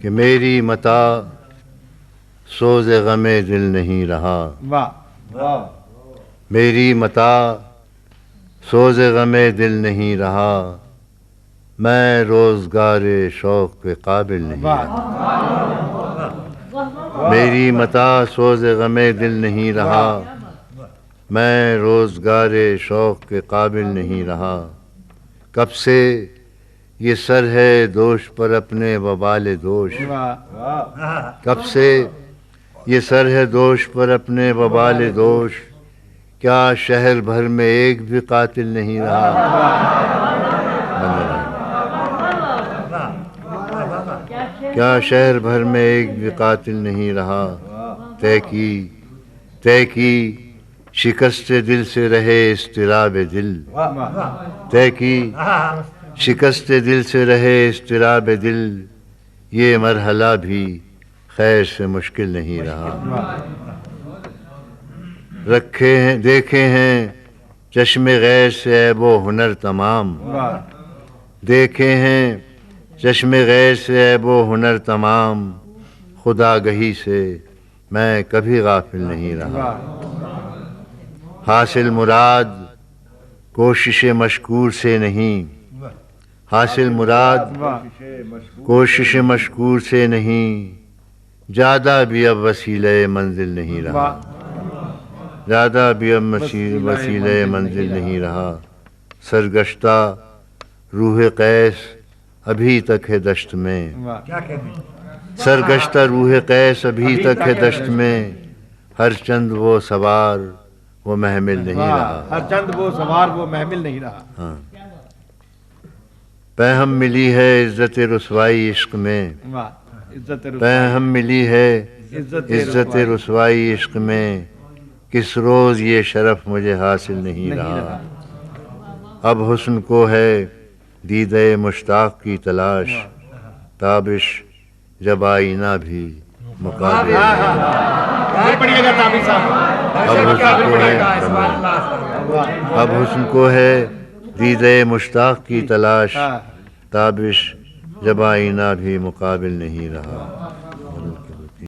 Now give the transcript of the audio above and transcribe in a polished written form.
کہ میری متا سوز غم دل نہیں رہا. واہ واہ. میری متا سوز غم دل نہیں رہا. میں روزگار شوق کے قابل نہیں رہا. میری متا سوز غم دل نہیں رہا. میں روزگار شوق کے قابل نہیں رہا. کب سے یہ سر ہے دوش پر اپنے وبال دوش. کب سے یہ سر ہے دوش پر اپنے وبال دوش. کیا شہر بھر میں ایک بھی قاتل نہیں رہا. کیا شہر بھر میں ایک بھی قاتل نہیں رہا. طے کی شکست دل سے رہے اضطراب دل. طے کی شکست دل سے رہے اضطراب دل. یہ مرحلہ بھی خیر سے مشکل نہیں رہا. دیکھے ہیں چشم غیر سے عیب و ہنر تمام. دیکھے ہیں چشم غیر سے عیب و ہنر تمام. خدا گہی سے میں کبھی غافل نہیں رہا. حاصل مراد کوشش مشکور سے نہیں. حاصل مراد کوشش مشکور سے نہیں. زیادہ بھی اب وسیلہ منزل نہیں رہا. زیادہ بھی اب وسیلہ منزل نہیں رہا. سرگشتہ روح قیس ابھی تک ہے دشت میں. سرگشتہ روح قیس ابھی تک ہے دشت میں. ہر چند وہ سوار وہ محمل نہیں رہا. ہر چند وہ سوار وہ محمل نہیں رہا. ہاں. پہم ملی ہے عزت رسوائی عشق میں. پہم ملی ہے عزت رسوائی عشق میں. کس روز یہ شرف مجھے حاصل نہیں رہا. اب حسن کو ہے دیدے مشتاق کی تلاش. تابش جب آئینہ بھی مقابل. اب حسن کو ہے دیدے مشتاق کی تلاش. تابش جب آئینہ بھی مقابل نہیں رہا.